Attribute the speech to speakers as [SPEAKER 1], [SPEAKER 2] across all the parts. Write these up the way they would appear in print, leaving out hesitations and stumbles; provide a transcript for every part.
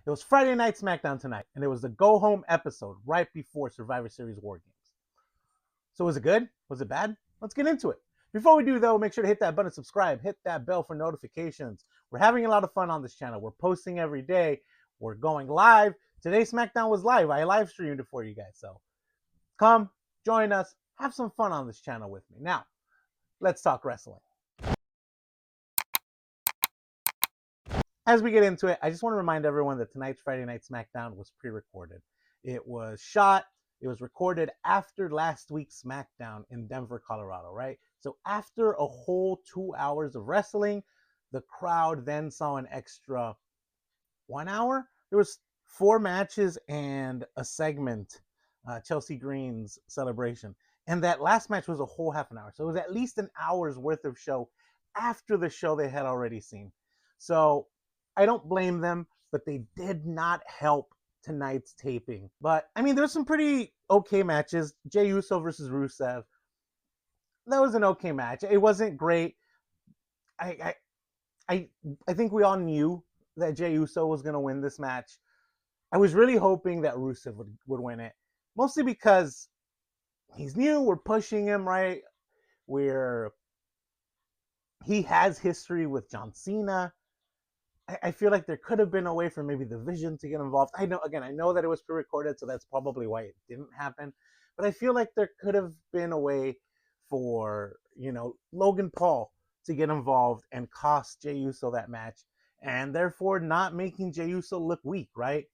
[SPEAKER 1] It was Friday Night Smackdown tonight, and it was the go-home episode right before Survivor Series War Games. So was it good? Was it bad? Let's get into it. Before we do, though, make sure to hit that button, subscribe, hit that bell for notifications. We're having a lot of fun on this channel. We're posting every day. We're going live. Today, SmackDown was live. I live streamed it for you guys. So come, join us, have some fun on this channel with me. Now, let's talk wrestling. As we get into it, I just want to remind everyone that tonight's Friday Night SmackDown was pre-recorded. It was shot, it was recorded after last week's SmackDown in Denver, Colorado, right? So after a whole 2 hours of wrestling, the crowd then saw an extra 1 hour. There was 4 matches and a segment, Chelsea Green's celebration. And that last match was a whole half an hour. So it was at least an hour's worth of show after the show they had already seen. So I don't blame them, but they did not help tonight's taping. But I mean, there's some pretty okay matches. Jey Uso versus Rusev. That was an okay match. It wasn't great. I I think we all knew that Jey Uso was gonna win this match. I was really hoping that Rusev would win it, mostly because he's new. We're pushing him, right? He has history with John Cena. I feel like there could have been a way for maybe the Vision to get involved. I know that it was pre-recorded, so that's probably why it didn't happen. But I feel like there could have been a way for, Logan Paul to get involved and cost Jey Uso that match, and therefore not making Jey Uso look weak, right?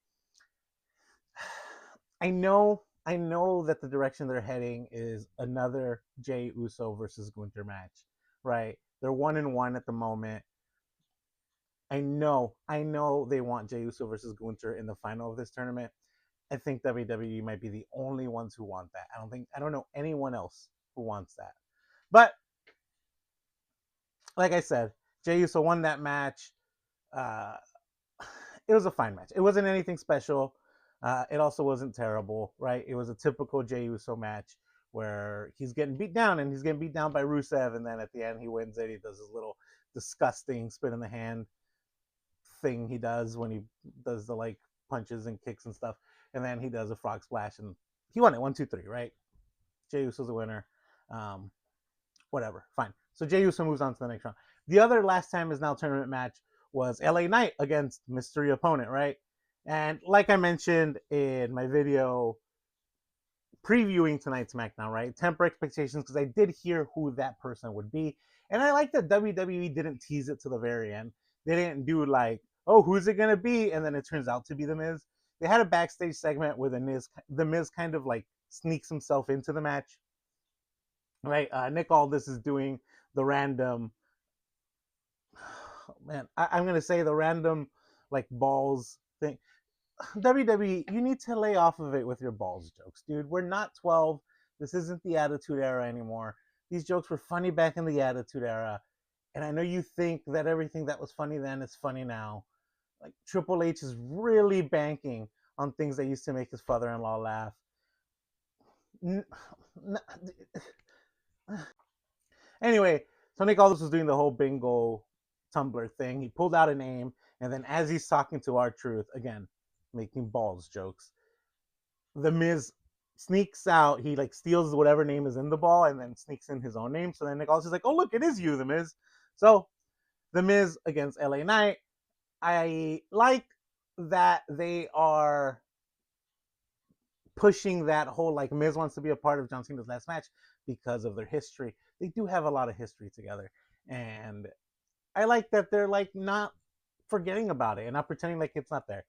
[SPEAKER 1] I know that the direction they're heading is another Jey Uso versus Gunther match, right? They're 1-1 at the moment. I know they want Jey Uso versus Gunther in the final of this tournament. I think WWE might be the only ones who want that. I don't know anyone else who wants that. But like I said, Jey Uso won that match. It was a fine match. It wasn't anything special. It also wasn't terrible, right? It was a typical Jey Uso match where he's getting beat down and he's getting beat down by Rusev, and then at the end he wins it. He does his little disgusting spit in the hand thing he does when he does the like punches and kicks and stuff, and then he does a frog splash and he won it 1-2-3, right? Jey Uso's the winner. Whatever, fine. So Jey Uso moves on to the next round. The other last time is now tournament match was LA Knight against mystery opponent, right? And like I mentioned in my video previewing tonight's SmackDown, right? Temper expectations because I did hear who that person would be. And I like that WWE didn't tease it to the very end. They didn't do like, oh, who's it going to be? And then it turns out to be The Miz. They had a backstage segment where the Miz kind of like sneaks himself into the match, right? Nick Aldis is doing the random, I'm going to say the random like balls thing. WWE, you need to lay off of it with your balls jokes, dude. We're not 12. This isn't the Attitude Era anymore. These jokes were funny back in the Attitude Era. And I know you think that everything that was funny then is funny now. Like Triple H is really banking on things that used to make his father-in-law laugh. Anyway, Tony Caldas was doing the whole bingo Tumblr thing. He pulled out a name, and then as he's talking to R-Truth, again, making balls jokes, The Miz sneaks out. He like steals whatever name is in the ball and then sneaks in his own name. So then Nick Aldis is like, oh, look, it is you, The Miz. So The Miz against LA Knight. I like that they are pushing that whole like Miz wants to be a part of John Cena's last match because of their history. They do have a lot of history together. And I like that they're like not forgetting about it and not pretending like it's not there.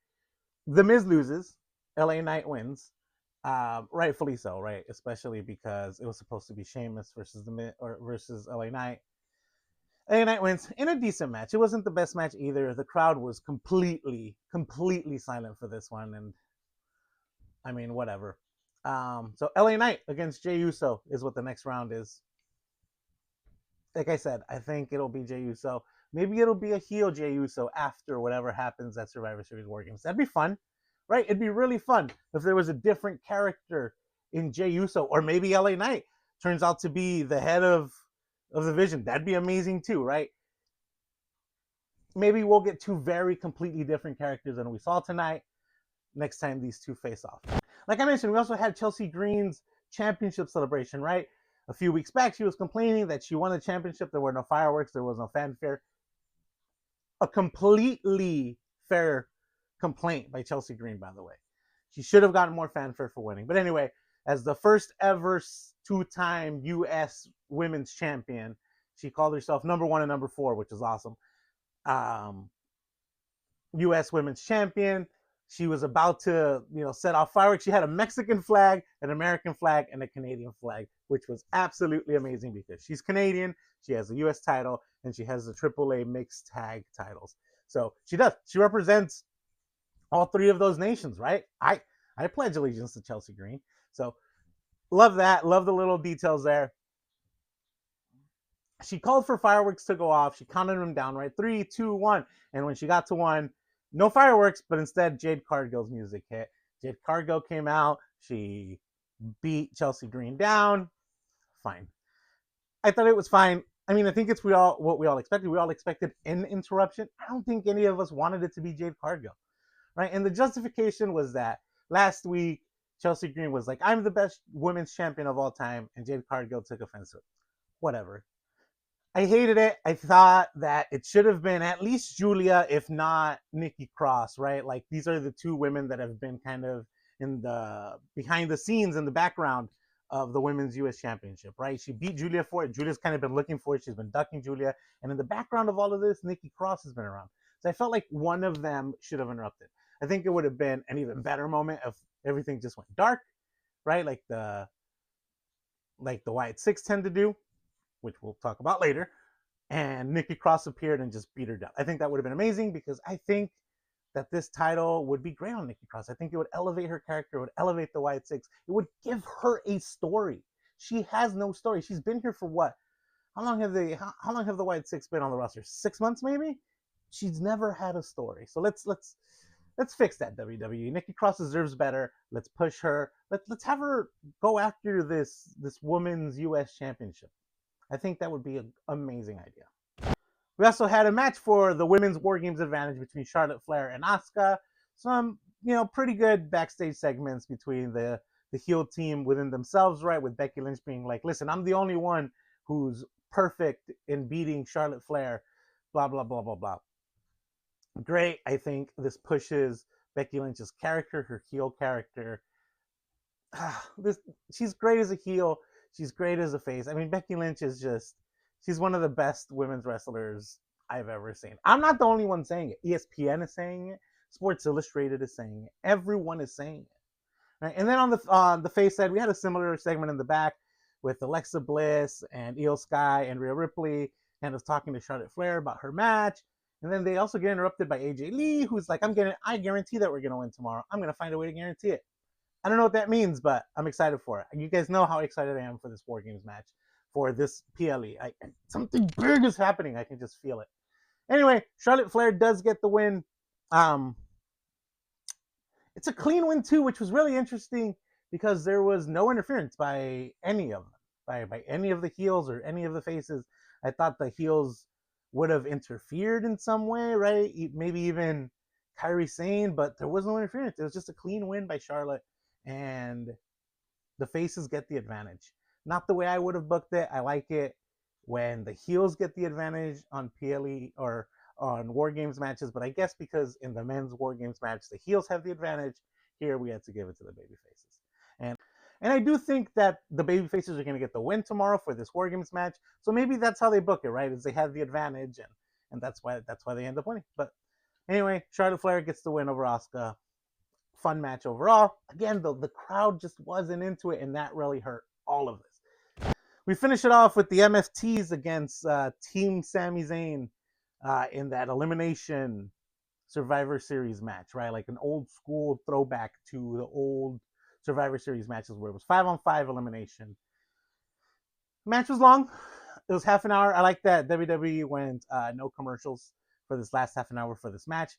[SPEAKER 1] The Miz loses. LA Knight wins. Rightfully so, right? Especially because it was supposed to be Sheamus versus versus LA Knight. LA Knight wins in a decent match. It wasn't the best match either. The crowd was completely silent for this one, and I mean, whatever. So LA Knight against Jey Uso is what the next round is. Like I said, I think it'll be Jey Uso. Maybe it'll be a heel Jey Uso after whatever happens at Survivor Series War Games. That'd be fun, right? It'd be really fun if there was a different character in Jey Uso, or maybe LA Knight turns out to be the head of the Vision. That'd be amazing too, right? maybe we'll get two very completely different characters than we saw tonight next time these two face off. Like I mentioned, we also had Chelsea Green's championship celebration, right? A few weeks back, she was complaining that she won the championship. There were no fireworks, there was no fanfare. A completely fair complaint by Chelsea Green, by the way. She should have gotten more fanfare for winning. But anyway, as the first ever two-time U.S. women's champion, she called herself number 1 and number 4, which is awesome. U.S. women's champion. She was about to, set off fireworks. She had a Mexican flag, an American flag, and a Canadian flag, which was absolutely amazing because she's Canadian, she has a U.S. title, and she has the AAA mixed tag titles. So she does. She represents all three of those nations, right? I pledge allegiance to Chelsea Green. So love that. Love the little details there. She called for fireworks to go off. She counted them down, right? 3, 2, 1. And when she got to 1, no fireworks, but instead Jade Cargill's music hit. Jade Cargill came out. She beat Chelsea Green down. Fine. I thought it was fine. I mean, I think it's what we all expected. We all expected an interruption. I don't think any of us wanted it to be Jade Cargill, right? And the justification was that last week Chelsea Green was like, "I'm the best women's champion of all time," and Jade Cargill took offense to it. Whatever. I hated it. I thought that it should have been at least Julia, if not Nikki Cross, right? Like these are the two women that have been kind of in the behind the scenes in the background of the women's U.S. championship, right? She beat Julia for it. Julia's kind of been looking for it. She's been ducking Julia. And in the background of all of this, Nikki Cross has been around. So I felt like one of them should have interrupted. I think it would have been an even better moment if everything just went dark, right? Like the Wyatt Six tend to do, which we'll talk about later, and Nikki Cross appeared and just beat her down. I think that would have been amazing because I think that this title would be great on Nikki Cross. I think it would elevate her character, it would elevate the Wyatts. It would give her a story. She has no story. She's been here for what? How long have the Wyatts been on the roster? 6 months maybe? She's never had a story. So let's fix that, WWE. Nikki Cross deserves better. Let's push her. Let's have her go after this women's US championship. I think that would be an amazing idea. We also had a match for the women's War Games advantage between Charlotte Flair and Asuka. Some, pretty good backstage segments between the heel team within themselves, right? With Becky Lynch being like, "Listen, I'm the only one who's perfect in beating Charlotte Flair, blah, blah, blah, blah, blah." Great. I think this pushes Becky Lynch's character, her heel character. She's great as a heel. She's great as a face. I mean, Becky Lynch is she's one of the best women's wrestlers I've ever seen. I'm not the only one saying it. ESPN is saying it. Sports Illustrated is saying it. Everyone is saying it. Right? And then on the face side, we had a similar segment in the back with Alexa Bliss and Io Sky and Rhea Ripley, and was talking to Charlotte Flair about her match. And then they also get interrupted by AJ Lee, who's like, I guarantee that we're going to win tomorrow. I'm going to find a way to guarantee it. I don't know what that means, but I'm excited for it. You guys know how excited I am for this War Games match, for this PLE. Something big is happening. I can just feel it. Anyway, Charlotte Flair does get the win. It's a clean win too, which was really interesting because there was no interference by any of them, by any of the heels or any of the faces. I thought the heels would have interfered in some way, right? Maybe even Kairi Sane, but there was no interference. It was just a clean win by Charlotte, and the faces get the advantage. Not the way I would have booked it. I like it when the heels get the advantage on PLE or on War Games matches, but I guess because in the men's War Games match, the heels have the advantage, here we had to give it to the baby faces. And I do think that the baby faces are going to get the win tomorrow for this War Games match. So maybe that's how they book it, right? Is they have the advantage, and that's why they end up winning. But anyway, Charlotte Flair gets the win over Asuka. Fun match overall. Again, the crowd just wasn't into it, and that really hurt all of this. We finish it off with the MFTs against Team Sami Zayn in that elimination Survivor Series match, right? Like an old school throwback to the old Survivor Series matches where it was 5-on-5 elimination. Match was long. It was half an hour. I like that WWE went no commercials for this last half an hour for this match,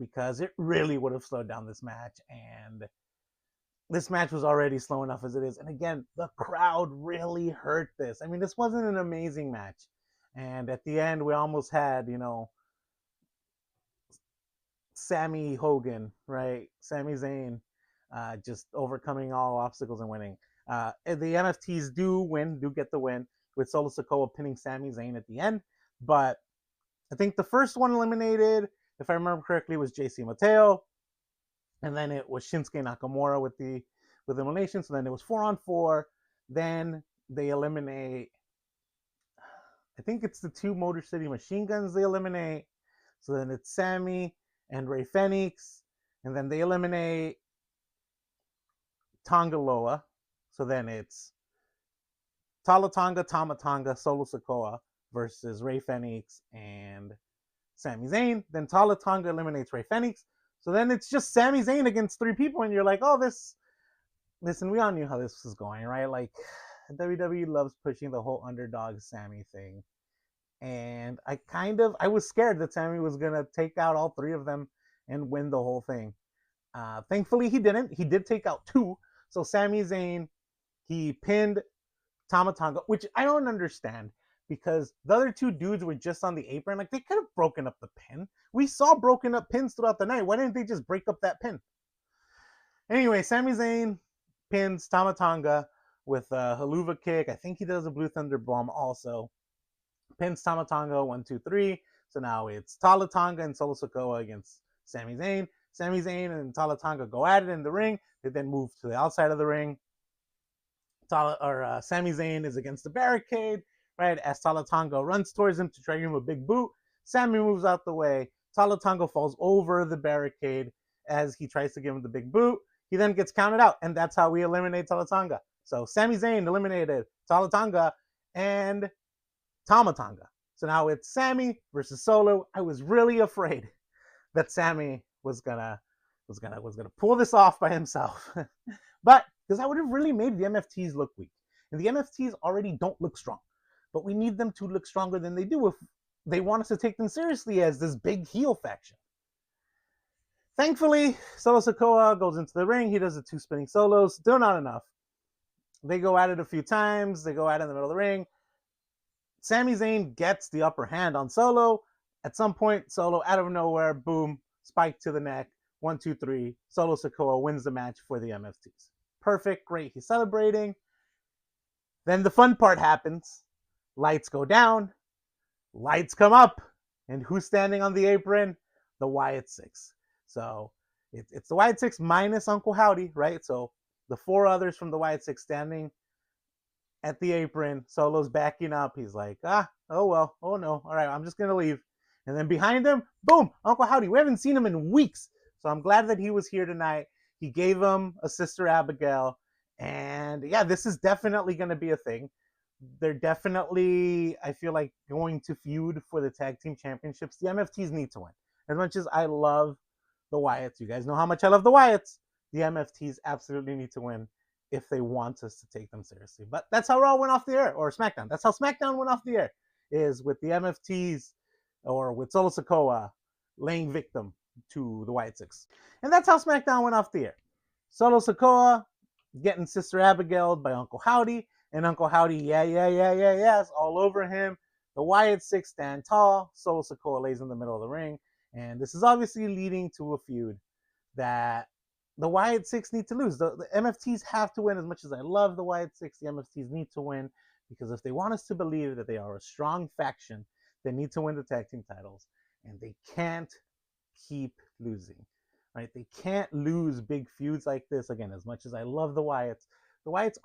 [SPEAKER 1] because it really would have slowed down this match, and this match was already slow enough as it is. And again, the crowd really hurt this. I mean, this wasn't an amazing match, and at the end we almost had Sammy Hogan, right? Sami Zayn, just overcoming all obstacles and winning. The MFTs do get the win with Solo Sokoa pinning Sami Zayn at the end. But I think the first one eliminated, if I remember correctly, was JC Mateo, and then it was Shinsuke Nakamura with elimination. So then it was 4-on-4. Then they eliminate. I think it's the two Motor City Machine Guns they eliminate. So then it's Sammy and Rey Fenix, and then they eliminate Tonga Loa. So then it's Tama Tonga, Solo Sokoa versus Rey Fenix and Sami Zayn. Then Tonga eliminates Rey Fenix. So then it's just Sami Zayn against three people, and you're like, oh, this. Listen, we all knew how this was going, right? Like, WWE loves pushing the whole underdog Sammy thing. And I was scared that Sammy was going to take out all three of them and win the whole thing. Thankfully, he didn't. He did take out two. So Sami Zayn, he pinned Tama Tonga, which I don't understand because the other two dudes were just on the apron. Like, they could have broken up the pin. We saw broken up pins throughout the night. Why didn't they just break up that pin? Anyway, Sami Zayn pins Tama Tonga with a haluva kick. I think he does a Blue Thunder Bomb also. Pins Tama Tonga 1, 2, 3. So now it's Tama Tonga and Solo Sokoa against Sami Zayn. Sami Zayn and Tama Tonga go at it in the ring. They then move to the outside of the ring. Sami Zayn is against the barricade, right? As Tama Tonga runs towards him to try to give him a big boot, Sami moves out the way. Tama Tonga falls over the barricade as he tries to give him the big boot. He then gets counted out, and that's how we eliminate Tama Tonga. So Sami Zayn eliminated Tama Tonga and Tama Tonga. So now it's Sami versus Solo. I was really afraid that Sami was gonna pull this off by himself, but because that would have really made the MFTs look weak, and the MFTs already don't look strong. But we need them to look stronger than they do if they want us to take them seriously as this big heel faction. Thankfully, Solo Sokoa goes into the ring. He does the two spinning solos. Still not enough. They go at it a few times. They go at it in the middle of the ring. Sami Zayn gets the upper hand on Solo. At some point, Solo, out of nowhere, boom, spike to the neck. 1, 2, 3. Solo Sokoa wins the match for the MFTs. Perfect, great. He's celebrating. Then the fun part happens. Lights go down. Lights come up. And who's standing on the apron? The Wyatt Six. So it's the Wyatt Six minus Uncle Howdy, right? So the four others from the Wyatt Six standing at the apron. Solo's backing up. He's like, oh well, oh no. All right, I'm just going to leave. And then behind him, boom, Uncle Howdy. We haven't seen him in weeks. So I'm glad that he was here tonight. He gave him a Sister Abigail. And yeah, this is definitely going to be a thing. They're definitely, I feel like, going to feud for the tag team championships. The MFTs need to win. As much as I love the Wyatts, you guys know how much I love the Wyatts. The MFTs absolutely need to win if they want us to take them seriously. But that's how Raw went off the air, or SmackDown. That's how SmackDown went off the air, is with the MFTs or with Solo Sokoa laying victim to the Wyatt Six. And that's how SmackDown went off the air. Solo Sokoa getting Sister Abigail'd by Uncle Howdy, and Uncle Howdy, yes, all over him. The Wyatt Six stand tall. Solo Sokoa lays in the middle of the ring. And this is obviously leading to a feud that the Wyatt Six need to lose. The MFTs have to win. As much as I love the Wyatt Six, the MFTs need to win, because if they want us to believe that they are a strong faction, they need to win the tag team titles, and they can't keep losing. Right? They can't lose big feuds like this. Again, as much as I love the Wyatts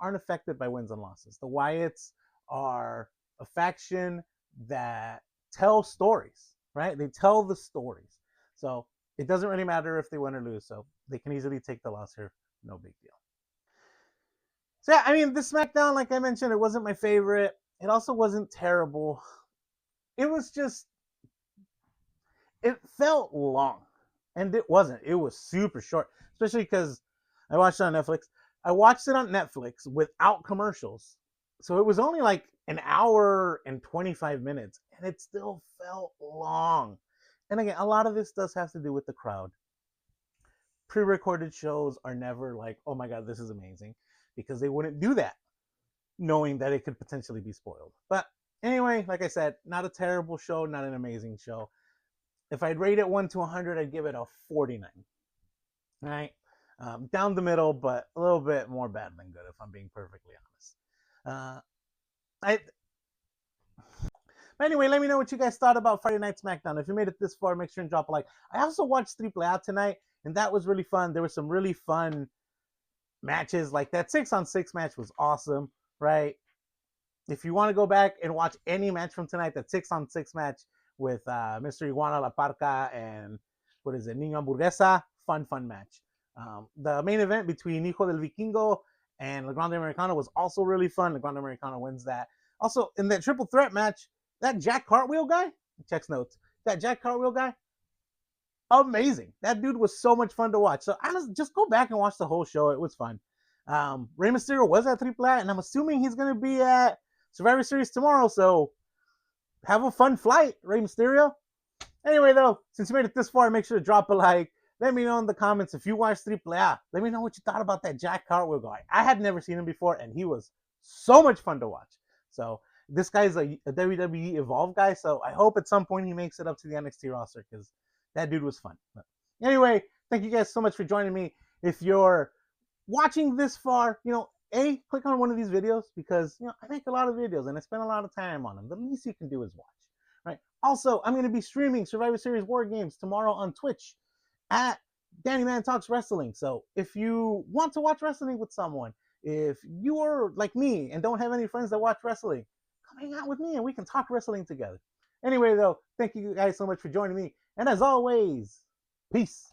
[SPEAKER 1] aren't affected by wins and losses. The Wyatts are a faction that tell stories, right? They tell the stories. So it doesn't really matter if they win or lose. So they can easily take the loss here. No big deal. So yeah, I mean, this SmackDown, like I mentioned, it wasn't my favorite. It also wasn't terrible. It was just, it felt long. And it wasn't. It was super short. Especially because I watched it on Netflix. I watched it on Netflix without commercials. So it was only like an hour and 25 minutes. And it still felt long. And again, a lot of this does have to do with the crowd. Pre-recorded shows are never like, oh my God, this is amazing. Because they wouldn't do that, knowing that it could potentially be spoiled. But anyway, like I said, not a terrible show, not an amazing show. if I'd rate it 1 to 100, I'd give it a 49. All right. Down the middle, but a little bit more bad than good, if I'm being perfectly honest. I Anyway, let me know what you guys thought about Friday Night Smackdown. If you made it this far, make sure and drop a like. I also watched Triple A tonight, and that was really fun. There were some really fun matches. Like that 6-on-6 match was awesome, right? If you want to go back and watch any match from tonight, that 6-on-6 match with Mr. Iguana La Parca and what is it, Niño Hamburguesa, fun match. The main event between Hijo del Vikingo and El Grande Americano was also really fun. El Grande Americano wins that. Also, in that triple threat match, that Jack Cartwheel guy, checks notes, that Jack Cartwheel guy, amazing. That dude was so much fun to watch. So just go back and watch the whole show. It was fun. Rey Mysterio was at Triple A, and I'm assuming he's going to be at Survivor Series tomorrow. So have a fun flight, Rey Mysterio. Anyway, though, since you made it this far, make sure to drop a like. Let me know in the comments if you watched Triple A. Let me know what you thought about that Jack Cartwheel guy. I had never seen him before, and he was so much fun to watch. So this guy's a WWE Evolve guy, so I hope at some point he makes it up to the NXT roster because that dude was fun. But anyway, thank you guys so much for joining me. If you're watching this far, click on one of these videos because I make a lot of videos and I spend a lot of time on them. The least you can do is watch. Right. Also, I'm going to be streaming Survivor Series War Games tomorrow on Twitch at Danny Man Talks Wrestling. So if you want to watch wrestling with someone, if you're like me and don't have any friends that watch wrestling, come hang out with me and we can talk wrestling together. Anyway, though, thank you guys so much for joining me. And as always, peace.